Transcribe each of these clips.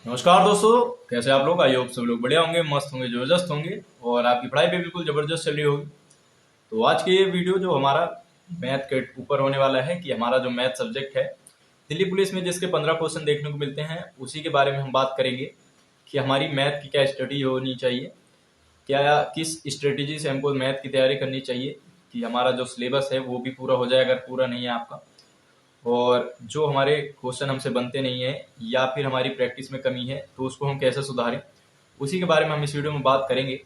नमस्कार दोस्तों, कैसे आप लोग। आई होप सब लोग बढ़िया होंगे, मस्त होंगे, जबरदस्त होंगे और आपकी पढ़ाई भी बिल्कुल जबरदस्त चल रही होगी। तो आज के ये वीडियो जो हमारा मैथ के ऊपर होने वाला है कि हमारा जो मैथ सब्जेक्ट है दिल्ली पुलिस में जिसके 15 क्वेश्चन देखने को मिलते हैं उसी के बारे में हम बात करेंगे कि हमारी मैथ की क्या स्टडी होनी चाहिए, क्या किस स्ट्रेटेजी से हमको मैथ की तैयारी करनी चाहिए कि हमारा जो सिलेबस है वो भी पूरा हो जाए अगर पूरा नहीं है आपका, और जो हमारे क्वेश्चन हमसे बनते नहीं है या फिर हमारी प्रैक्टिस में कमी है तो उसको हम कैसे सुधारें, उसी के बारे में हम इस वीडियो में बात करेंगे।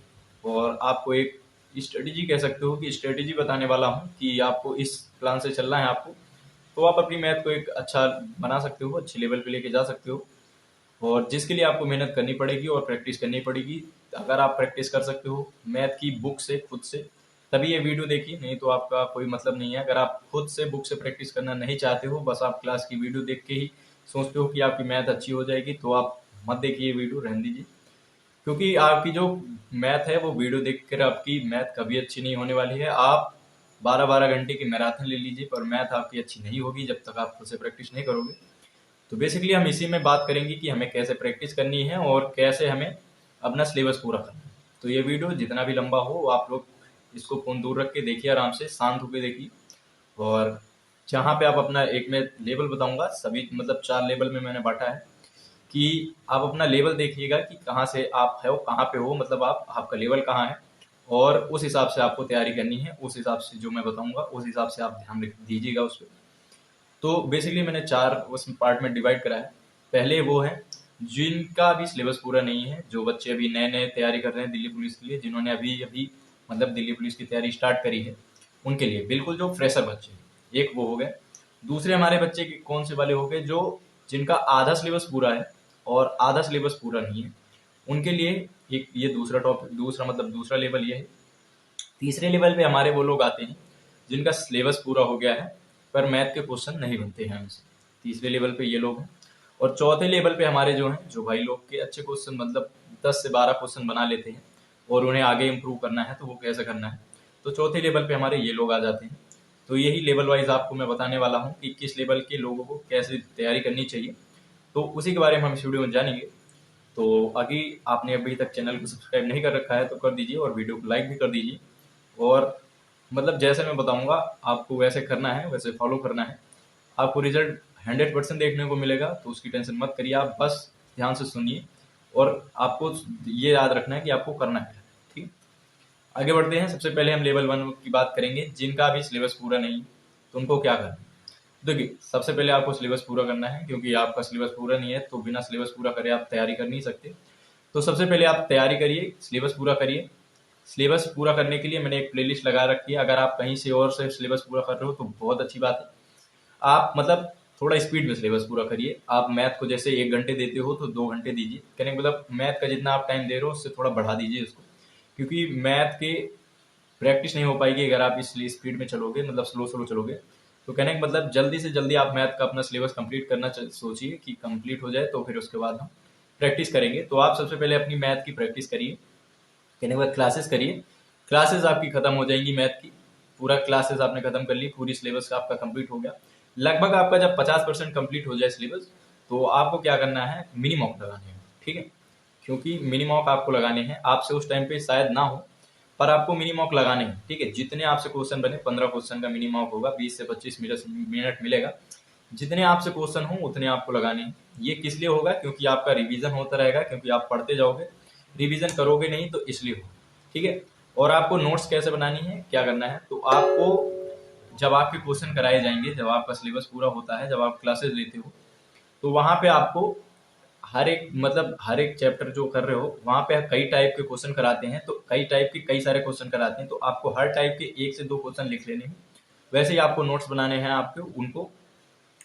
और आपको एक स्ट्रेटेजी कह सकते हो कि स्ट्रेटेजी बताने वाला हूँ कि आपको इस प्लान से चलना है आपको, तो आप अपनी मैथ को एक अच्छा बना सकते हो, अच्छे लेवल पे लेके जा सकते हो। और जिसके लिए आपको मेहनत करनी पड़ेगी और प्रैक्टिस करनी पड़ेगी। अगर आप प्रैक्टिस कर सकते हो मैथ की बुक से खुद से तभी ये वीडियो देखिए, नहीं तो आपका कोई मतलब नहीं है। अगर आप खुद से बुक से प्रैक्टिस करना नहीं चाहते हो, बस आप क्लास की वीडियो देख के ही सोचते हो कि आपकी मैथ अच्छी हो जाएगी, तो आप मत देखिए ये वीडियो, रहने दीजिए। क्योंकि आपकी जो मैथ है वो वीडियो देखकर आपकी मैथ कभी अच्छी नहीं होने वाली है। आप 12-12 घंटे की मैराथन ले लीजिए पर मैथ आपकी अच्छी नहीं होगी जब तक आप खुद से प्रैक्टिस नहीं करोगे। तो बेसिकली हम इसी में बात करेंगे कि हमें कैसे प्रैक्टिस करनी है और कैसे हमें अपना सिलेबस पूरा करना है। तो ये वीडियो जितना भी लंबा हो आप लोग इसको फोन दूर रख के देखिए, आराम से शांत होकर देखिए। और जहाँ पे आप अपना एक मैं लेवल बताऊंगा, सभी मतलब 4 लेवल में मैंने बांटा है कि आप अपना लेवल देखिएगा कि कहाँ से आप है, कहाँ पे हो, मतलब आप आपका लेवल कहाँ है, और उस हिसाब से आपको तैयारी करनी है। उस हिसाब से जो मैं बताऊंगा उस हिसाब से आप ध्यान दीजिएगा उस पर। तो बेसिकली मैंने 4 उस पार्ट में डिवाइड करा है। पहले वो है जिनका भी सिलेबस पूरा नहीं है, जो बच्चे अभी नए नए तैयारी कर रहे हैं दिल्ली पुलिस के लिए, जिन्होंने अभी अभी मतलब दिल्ली पुलिस की तैयारी स्टार्ट करी है, उनके लिए बिल्कुल जो फ्रेशर बच्चे हैं, एक वो हो गए। दूसरे हमारे बच्चे के कौन से वाले हो गए, जो जिनका आधा सिलेबस पूरा है और आधा सिलेबस पूरा नहीं है, उनके लिए एक ये दूसरा टॉपिक, दूसरा मतलब दूसरा लेवल ये है। तीसरे लेवल पे हमारे वो लोग आते हैं जिनका सिलेबस पूरा हो गया है पर मैथ के क्वेश्चन नहीं बनते हैं हमसे, तीसरे लेवल पे ये लोग हैं। और चौथे लेवल पे हमारे जो हैं, जो भाई लोग के अच्छे क्वेश्चन मतलब 10 से 12 क्वेश्चन बना लेते हैं और उन्हें आगे इम्प्रूव करना है तो वो कैसे करना है, तो चौथे लेवल पे हमारे ये लोग आ जाते हैं। तो यही लेवल वाइज आपको मैं बताने वाला हूँ कि किस लेवल के लोगों को कैसे तैयारी करनी चाहिए, तो उसी के बारे में हम इस वीडियो में जानेंगे। तो अभी आपने अभी तक चैनल को सब्सक्राइब नहीं कर रखा है तो कर दीजिए और वीडियो को लाइक भी कर दीजिए। और मतलब जैसे मैं बताऊंगा आपको वैसे करना है, वैसे फॉलो करना है। आपको रिजल्ट 100% देखने को मिलेगा, तो उसकी टेंशन मत करिए, आप बस ध्यान से सुनिए और आपको ये याद रखना है कि आपको करना है। ठीक है, आगे बढ़ते हैं। सबसे पहले हम लेवल 1 की बात करेंगे, जिनका भी सिलेबस पूरा नहीं तो उनको क्या करना है। देखिए, सबसे पहले आपको सिलेबस पूरा करना है, क्योंकि आपका सिलेबस पूरा नहीं है तो बिना सिलेबस पूरा करे आप तैयारी कर नहीं सकते। तो सबसे पहले आप तैयारी करिए, सिलेबस पूरा करिए। सिलेबस पूरा करने के लिए मैंने एक प्लेलिस्ट लगा रखी है, अगर आप कहीं से और से सिलेबस पूरा कर रहे हो तो बहुत अच्छी बात है। आप मतलब थोड़ा स्पीड में सिलेबस पूरा करिए। आप मैथ को जैसे 1 घंटे देते हो तो 2 घंटे दीजिए, कहने का मतलब मैथ का जितना आप टाइम दे रहे हो उससे थोड़ा बढ़ा दीजिए उसको, क्योंकि मैथ के प्रैक्टिस नहीं हो पाएगी अगर आप इसलिए स्पीड में चलोगे, मतलब स्लो स्लो चलोगे। तो कहने का मतलब जल्दी से जल्दी आप मैथ का अपना सिलेबस कंप्लीट करना सोचिए कि कंप्लीट हो जाए, तो फिर उसके बाद हम प्रैक्टिस करेंगे। तो आप सबसे पहले अपनी मैथ की प्रैक्टिस करिए, कहने के बाद क्लासेस करिए। क्लासेस आपकी खत्म हो जाएंगी मैथ की, पूरा क्लासेस आपने खत्म कर ली, पूरी सिलेबस आपका कंप्लीट हो गया। लगभग आपका जब 50% कंप्लीट हो जाए सिलेबस, तो आपको क्या करना है, मिनी मॉक लगाने हैं। ठीक है, क्योंकि मिनी मॉक आपको लगाने हैं, आपसे उस टाइम पे शायद ना हो पर आपको मिनी मॉक लगाने हैं। ठीक है, जितने आपसे क्वेश्चन बने, 15 क्वेश्चन का मिनी मॉक होगा, 20 से 25 मिनट मिलेगा। जितने आपसे क्वेश्चन हो उतने आपको लगाने हैं। ये किस लिए होगा, क्योंकि आपका रिवीजन होता रहेगा, क्योंकि आप पढ़ते जाओगे, रिवीजन करोगे नहीं तो इसलिए हो। ठीक है, और आपको नोट्स कैसे बनानी है, क्या करना है, तो आपको जब आपके क्वेश्चन कराए जाएंगे, जब आपका सिलेबस पूरा होता है, जब आप क्लासेस लेते हो, तो वहां पे आपको हर एक मतलब हर एक चैप्टर जो कर रहे हो वहां पे कई टाइप के क्वेश्चन कराते हैं, तो कई टाइप के कई सारे क्वेश्चन कराते हैं, तो आपको हर टाइप के 1 से 2 क्वेश्चन लिख लेने हैं। वैसे ही आपको नोट्स बनाने हैं आपके, उनको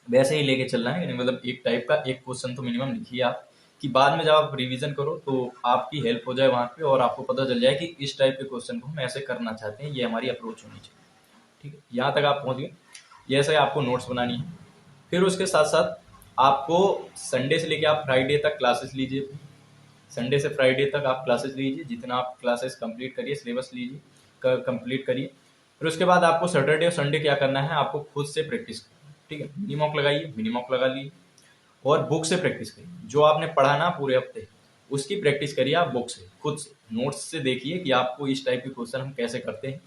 वैसे ही लेके चलना है, यानी मतलब एक टाइप का एक क्वेश्चन तो मिनिमम लिखिए आप, कि बाद में जब आप रिवीजन करो तो आपकी हेल्प हो जाए वहां पे और आपको पता चल जाए कि इस टाइप के क्वेश्चन को हम ऐसे करना चाहते हैं, ये हमारी अप्रोच होनी चाहिए। ठीक है, यहाँ तक आप पहुंच गए। ये ऐसे आपको नोट्स बनानी है। फिर उसके साथ साथ आपको संडे से लेके आप फ्राइडे तक क्लासेस लीजिए। संडे से फ्राइडे तक आप क्लासेस लीजिए, जितना आप क्लासेस कंप्लीट करिए, सिलेबस लीजिए, कंप्लीट करिए। फिर उसके बाद आपको सैटरडे और संडे क्या करना है, आपको खुद से प्रैक्टिस करना है। ठीक है, मिनी मॉक लगाइए, मिनी मॉक लगा लीजिए। और बुक से प्रैक्टिस करिए। जो आपने पढ़ा ना पूरे हफ्ते, उसकी प्रैक्टिस करिए आप बुक से, खुद से, नोट्स से देखिए कि आपको इस टाइप के क्वेश्चन हम कैसे करते हैं,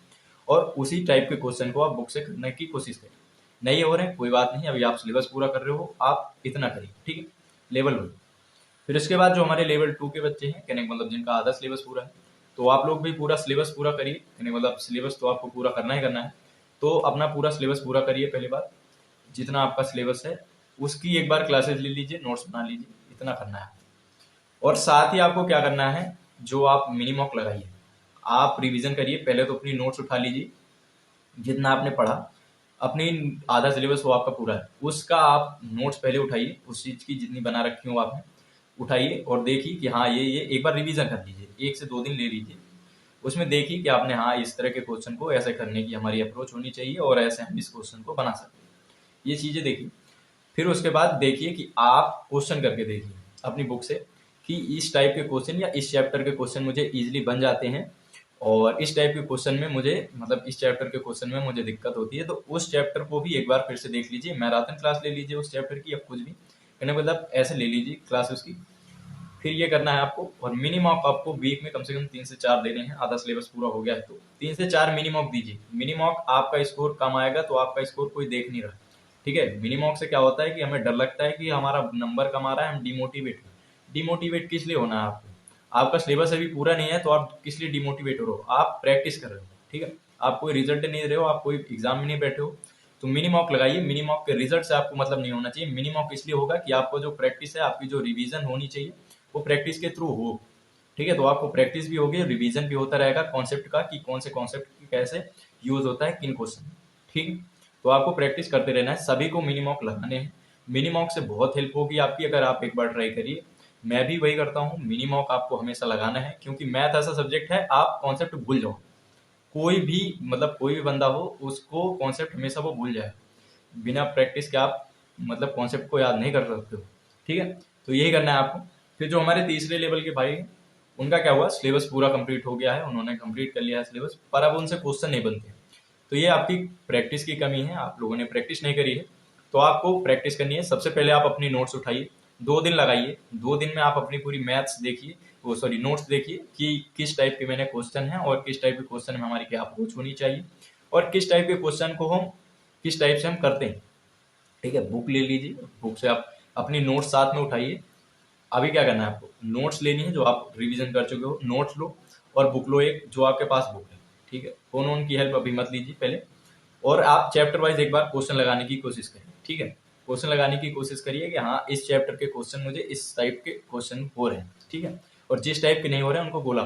और उसी टाइप के क्वेश्चन को आप बुक से करने की कोशिश करिए। नहीं हो रहे कोई बात नहीं, अभी आप सिलेबस पूरा कर रहे हो, आप इतना करिए, ठीक है, लेवल 1। फिर उसके बाद जो हमारे लेवल 2 के बच्चे हैं, कहने का मतलब जिनका आधा सिलेबस पूरा है, तो आप लोग भी पूरा सिलेबस पूरा करिए। कहने का मतलब सिलेबस तो आपको पूरा करना ही करना है, तो अपना पूरा सिलेबस पूरा करिए। पहली बात, जितना आपका सिलेबस है उसकी एक बार क्लासेस ले लीजिए, नोट्स बना लीजिए, इतना करना है। और साथ ही आपको क्या करना है, जो आप मिनी मॉक लगाइए, आप रिवीजन करिए। पहले तो अपनी नोट्स उठा लीजिए, जितना आपने पढ़ा, अपनी आधा सिलेबस वो आपका पूरा है, उसका आप नोट्स पहले उठाइए, उस चीज की जितनी बना रखी हो आपने उठाइए, और देखिए कि हाँ ये एक बार रिवीजन कर लीजिए, 1 से 2 दिन ले लीजिए। उसमें देखिए कि आपने हाँ इस तरह के क्वेश्चन को ऐसे करने की हमारी अप्रोच होनी चाहिए, और ऐसे हम इस क्वेश्चन को बना सकते हैं, ये चीजें देखिए। फिर उसके बाद देखिए कि आप क्वेश्चन करके देखिए अपनी बुक से कि इस टाइप के क्वेश्चन या इस चैप्टर के क्वेश्चन मुझे इजीली बन जाते हैं, और इस टाइप के क्वेश्चन में मुझे, मतलब इस चैप्टर के क्वेश्चन में मुझे दिक्कत होती है, तो उस चैप्टर को भी एक बार फिर से देख लीजिए, मैराथन क्लास ले लीजिए उस चैप्टर की, या कुछ भी कहने का मतलब ऐसे ले लीजिए क्लास उसकी। फिर ये करना है आपको, और मिनी मॉक आपको वीक में कम से कम 3 से 4 देने हैं। आधा सिलेबस पूरा हो गया है तो 3 से 4 मिनी मॉक दीजिए। मिनी मॉक आपका स्कोर कम आएगा तो आपका स्कोर कोई देख नहीं रहा, ठीक है। मिनी मॉक से क्या होता है कि हमें डर लगता है कि हमारा नंबर कम आ रहा है, हम डिमोटिवेट। डिमोटिवेट किस लिए होना है आपको, आपका सिलेबस अभी पूरा नहीं है तो आप किस लिए डिमोटिवेट हो रहे हो, आप प्रैक्टिस कर रहे हो, ठीक है। आप कोई रिजल्ट नहीं दे रहे हो, आप कोई एग्जाम में नहीं बैठे हो, तो मिनी मॉक लगाइए। मिनी मॉक के रिजल्ट से आपको मतलब नहीं होना चाहिए। मिनी मॉक इसलिए होगा कि आपको जो प्रैक्टिस है, आपकी जो रिवीजन होनी चाहिए, वो प्रैक्टिस के थ्रू हो, ठीक है। तो आपको प्रैक्टिस भी होगी, रिवीजन भी होता रहेगा कॉन्सेप्ट का, कि कौन से कॉन्सेप्ट कैसे यूज होता है किन क्वेश्चन, ठीक है। तो आपको प्रैक्टिस करते रहना है, सभी को मिनी मॉक लगाने हैं। मिनी मॉक से बहुत हेल्प होगी आपकी, अगर आप एक बार ट्राई करिए। मैं भी वही करता हूँ, मिनी मॉक आपको हमेशा लगाना है, क्योंकि मैथ ऐसा सब्जेक्ट है आप कॉन्सेप्ट भूल जाओ, कोई भी मतलब कोई भी बंदा हो उसको कॉन्सेप्ट हमेशा वो भूल जाए, बिना प्रैक्टिस के आप मतलब कॉन्सेप्ट को याद नहीं कर सकते हो, ठीक है। तो यही करना है आपको। फिर जो हमारे तीसरे लेवल के भाई हैं, उनका क्या हुआ, सिलेबस पूरा कंप्लीट हो गया है, उन्होंने कंप्लीट कर लिया है सिलेबस, पर अब उनसे क्वेश्चन नहीं बनते। तो ये आपकी प्रैक्टिस की कमी है, आप लोगों ने प्रैक्टिस नहीं करी है। तो आपको प्रैक्टिस करनी है। सबसे पहले आप अपनी नोट्स उठाइए, 2 दिन लगाइए, 2 दिन में आप अपनी पूरी मैथ्स देखिए, वो सॉरी नोट्स देखिए कि किस टाइप के मैंने क्वेश्चन है, और किस टाइप के क्वेश्चन में हमारी क्या अप्रोच होनी चाहिए, और किस टाइप के क्वेश्चन को हम किस टाइप से हम करते हैं, ठीक है। बुक ले लीजिए, बुक से आप अपनी नोट्स साथ में उठाइए। अभी क्या करना है आपको, नोट्स लेनी है जो आप रिवीजन कर चुके हो, नोट्स लो, और बुक लो एक जो आपके पास बुक है, ठीक है। फोन ऑन की हेल्प अभी मत लीजिए पहले, और आप चैप्टर वाइज एक बार क्वेश्चन लगाने की कोशिश करिए, ठीक है। क्वेश्चन लगाने की कोशिश करिए कि हाँ इस चैप्टर के क्वेश्चन मुझे इस टाइप के क्वेश्चन हो रहे हैं, ठीक है। और जिस टाइप के नहीं हो रहे हैं उनको बोला,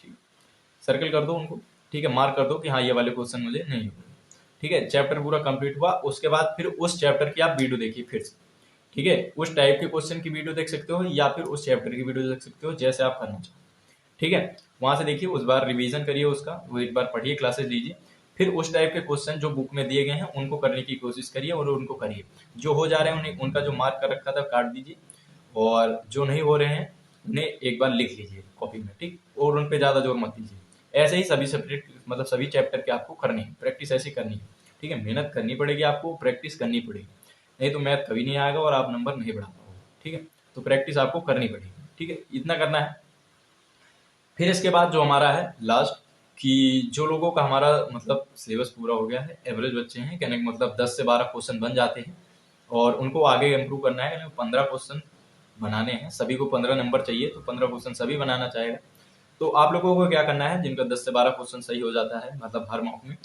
ठीक, सर्कल कर दो उनको, ठीक है, मार्क कर दो कि हाँ ये वाले क्वेश्चन मुझे नहीं हो रहे, ठीक है। चैप्टर पूरा कंप्लीट हुआ, उसके बाद फिर उस चैप्टर की आप वीडियो देखिए फिर से, ठीक है। उस टाइप के क्वेश्चन की वीडियो देख सकते हो, या फिर उस चैप्टर की वीडियो देख सकते हो, जैसे आप करना चाहो, ठीक है। वहां से देखिए, उस बार रिवीजन करिए उसका, वो एक बार पढ़िए, क्लासेस लीजिए। फिर उस टाइप के क्वेश्चन जो बुक में दिए गए हैं उनको करने की कोशिश करिए, और उनको करिए। जो हो जा रहे हैं उन्हें, उनका जो मार्क कर रखा था काट दीजिए, और जो नहीं हो रहे हैं उन्हें एक बार लिख लीजिए कॉपी में, ठीक, और उन पे ज्यादा जोर मत दीजिए। ऐसे ही सभी सब्जेक्ट मतलब सभी चैप्टर के आपको करनी है, प्रैक्टिस ऐसी करनी है, ठीक है। मेहनत करनी पड़ेगी, आपको प्रैक्टिस करनी पड़ेगी, नहीं तो मैथ कभी नहीं आएगा और आप नंबर नहीं बढ़ा पाओगे, ठीक है। तो प्रैक्टिस आपको करनी पड़ेगी, ठीक है, इतना करना है। फिर इसके बाद जो हमारा है लास्ट, कि जो लोगों का हमारा मतलब सिलेबस पूरा हो गया है, एवरेज बच्चे हैं, कहने का मतलब 10 से 12 क्वेश्चन बन जाते हैं, और उनको आगे इम्प्रूव करना है, 15 क्वेश्चन बनाने हैं, सभी को 15 नंबर चाहिए, तो 15 क्वेश्चन सभी बनाना चाहेगा। तो आप लोगों को क्या करना है, जिनका 10 से 12 क्वेश्चन सही हो जाता है मतलब हर मॉक में,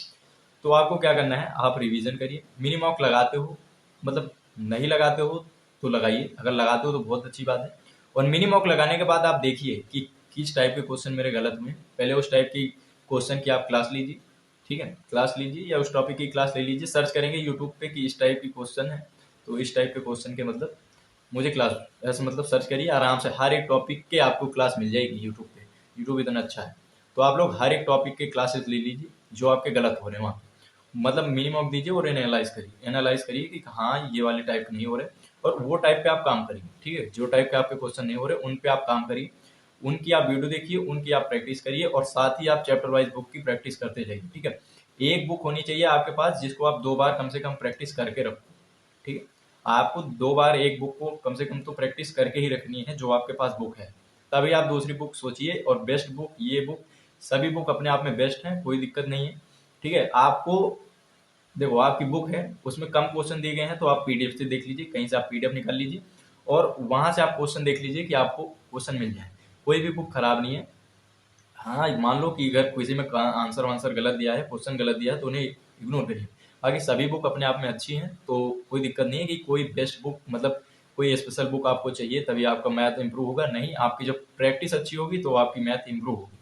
तो आपको क्या करना है, आप रिवीजन करिए। मिनी मॉक लगाते हो, मतलब नहीं लगाते हो तो लगाइए, अगर लगाते हो तो बहुत अच्छी बात है। और मिनी मॉक लगाने के बाद आप देखिए कि किस टाइप के क्वेश्चन मेरे गलत हुए हैं, पहले उस टाइप की क्वेश्चन की आप क्लास लीजिए, ठीक है, क्लास लीजिए, या उस टॉपिक की क्लास ले लीजिए। सर्च करेंगे यूट्यूब पे कि इस टाइप की क्वेश्चन है, तो इस टाइप के क्वेश्चन के मतलब मुझे क्लास, ऐसे मतलब सर्च करिए आराम से, हर एक टॉपिक के आपको क्लास मिल जाएगी यूट्यूब पे, यूट्यूब इतना अच्छा है। तो आप लोग हर एक टॉपिक के क्लासेस ले लीजिए जो आपके गलत हो रहे हैं वहाँ, मतलब मिनिमम दीजिए, और एनालाइज करिए, एनालाइज करिए कि हाँ ये वाले टाइप नहीं हो रहे, और वो टाइप पे आप काम करिए, ठीक है। जो टाइप के आपके क्वेश्चन नहीं हो रहे उन पे आप काम करिए, उनकी आप वीडियो देखिए, उनकी आप प्रैक्टिस करिए, और साथ ही आप चैप्टर वाइज बुक की प्रैक्टिस करते जाइए, ठीक है। एक बुक होनी चाहिए आपके पास जिसको आप 2 बार कम से कम प्रैक्टिस करके रखो, ठीक है। आपको 2 बार एक बुक को कम से कम तो प्रैक्टिस करके ही रखनी है जो आपके पास बुक है, तभी आप दूसरी बुक सोचिए। और बेस्ट बुक, ये बुक, सभी बुक अपने आप में बेस्ट हैं, कोई दिक्कत नहीं है। ठीक है, आपको देखो आपकी बुक है उसमें कम क्वेश्चन दिए गए हैं तो आप पीडीएफ से देख लीजिए, कहीं से आप पीडीएफ निकाल लीजिए और वहां से आप क्वेश्चन देख लीजिए कि आपको क्वेश्चन मिल जाए। कोई भी बुक खराब नहीं है। हाँ, मान लो कि अगर किसी में आंसर वांसर गलत दिया है, क्वेश्चन गलत दिया है तो उन्हें इग्नोर करिए। बाकी सभी बुक अपने आप में अच्छी हैं, तो कोई दिक्कत नहीं है कि कोई बेस्ट बुक मतलब कोई स्पेशल बुक आपको चाहिए तभी आपका मैथ इंप्रूव होगा। नहीं, आपकी जब प्रैक्टिस अच्छी होगी तो आपकी मैथ इंप्रूव होगी।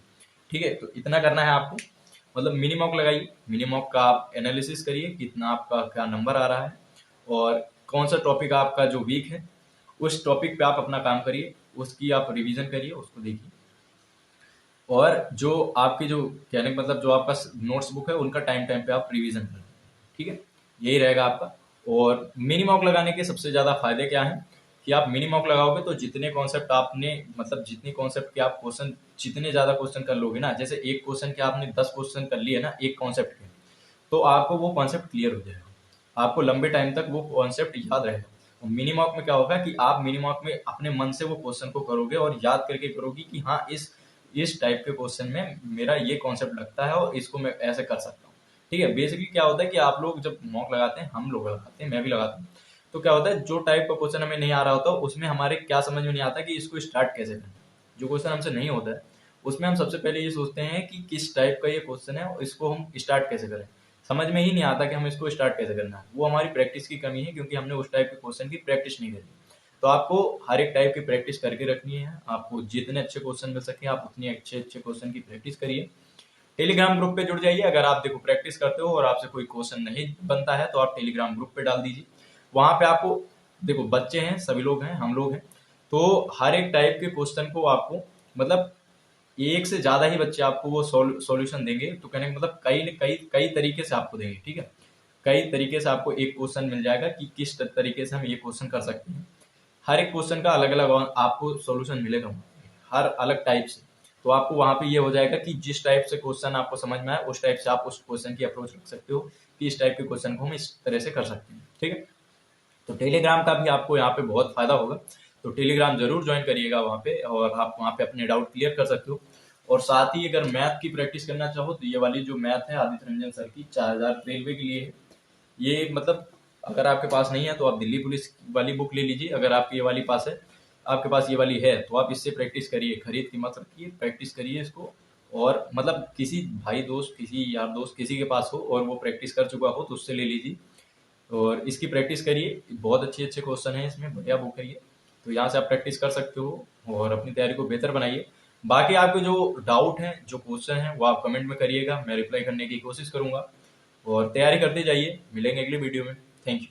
ठीक है, तो इतना करना है आपको। मतलब मिनी मॉक लगाइए, मिनी मॉक का आप एनालिसिस करिए कितना आपका क्या नंबर आ रहा है और कौन सा टॉपिक आपका जो वीक है उस टॉपिक पे आप अपना काम करिए, उसकी आप रिवीजन करिए, उसको देखिए। और जो आपकी जो कहने का मतलब जो आपका नोट्स बुक है उनका टाइम टाइम पे आप रिवीजन करें। ठीक है, यही रहेगा आपका। और मिनी मॉक लगाने के सबसे ज्यादा फायदे क्या हैं कि आप मिनी मॉक लगाओगे तो जितने कॉन्सेप्ट आपने मतलब जितनी कॉन्सेप्ट के आप क्वेश्चन जितने ज्यादा क्वेश्चन कर लोगे ना, जैसे एक क्वेश्चन के आपने 10 क्वेश्चन कर लिए ना एक कॉन्सेप्ट के, तो आपको वो कॉन्सेप्ट क्लियर हो जाएगा, आपको लंबे टाइम तक वो कॉन्सेप्ट याद रहेगा। और मिनी मॉक में क्या होगा कि आप मिनी मॉक में अपने मन से वो क्वेश्चन को करोगे और याद करके करोगे कि हाँ इस टाइप के क्वेश्चन में मेरा ये कॉन्सेप्ट लगता है और इसको मैं ऐसे कर सकता हूँ। ठीक है, बेसिकली क्या होता है कि आप लोग जब मॉक लगाते हैं, हम लोग लगाते हैं, मैं भी लगाता हूँ, तो क्या होता है जो टाइप का क्वेश्चन हमें नहीं आ रहा होता उसमें हमारे क्या समझ में नहीं आता कि इसको स्टार्ट कैसे करें। जो क्वेश्चन हमसे नहीं होता है उसमें हम सबसे पहले ये सोचते हैं कि किस टाइप का ये क्वेश्चन है और इसको हम स्टार्ट कैसे करें, समझ में ही नहीं आता कि हम इसको स्टार्ट कैसे करना है। वो हमारी प्रैक्टिस की कमी है क्योंकि हमने उस टाइप के क्वेश्चन की प्रैक्टिस नहीं करी। तो आपको हर एक टाइप की प्रैक्टिस करके रखनी है। आपको जितने अच्छे क्वेश्चन मिल सके आप उतने अच्छे अच्छे क्वेश्चन की प्रैक्टिस करिए। टेलीग्राम ग्रुप पे जुड़ जाइए। अगर आप देखो प्रैक्टिस करते हो और आपसे कोई क्वेश्चन नहीं बनता है तो आप टेलीग्राम ग्रुप पे डाल दीजिए। वहां पे आपको देखो बच्चे हैं, सभी लोग हैं, हम लोग हैं, तो हर एक टाइप के क्वेश्चन को आपको मतलब एक से ज्यादा ही बच्चे आपको वो सॉल्यूशन देंगे। तो कहने का मतलब कई कई कई तरीके से आपको देंगे। ठीक है, कई तरीके से आपको एक क्वेश्चन मिल जाएगा कि किस तरीके से हम ये क्वेश्चन कर सकते हैं। हर एक क्वेश्चन का अलग अलग आपको सॉल्यूशन मिलेगा हर अलग टाइप से। तो आपको वहां पे ये हो जाएगा कि जिस टाइप से क्वेश्चन आपको समझ में आए उस टाइप से आप उस क्वेश्चन की अप्रोच रख सकते हो कि इस टाइप के क्वेश्चन को हम इस तरह से कर सकते हैं। ठीक है, तो टेलीग्राम का भी आपको यहाँ पे बहुत फायदा होगा, तो टेलीग्राम जरूर ज्वाइन करिएगा वहाँ पे और आप वहाँ पे अपने डाउट क्लियर कर सकते हो। और साथ ही अगर मैथ की प्रैक्टिस करना चाहो तो ये वाली जो मैथ है आदित्य रंजन सर की 4000 रेलवे के लिए है। ये मतलब अगर आपके पास नहीं है तो आप दिल्ली पुलिस वाली बुक ले लीजिए। अगर आपकी ये वाली पास है, आपके पास ये वाली है, तो आप इससे प्रैक्टिस करिए, खरीद के मत रखिए, प्रैक्टिस करिए इसको। और मतलब किसी भाई दोस्त, किसी यार दोस्त, किसी के पास हो और वो प्रैक्टिस कर चुका हो तो उससे ले लीजिए और इसकी प्रैक्टिस करिए। बहुत अच्छे अच्छे क्वेश्चन है इसमें, बढ़िया बुक है ये। तो यहाँ से आप प्रैक्टिस कर सकते हो और अपनी तैयारी को बेहतर बनाइए। बाकी आपके जो डाउट हैं, जो क्वेश्चन हैं, वो आप कमेंट में करिएगा, मैं रिप्लाई करने की कोशिश करूंगा। और तैयारी करते जाइए, मिलेंगे अगली वीडियो में। Thank you.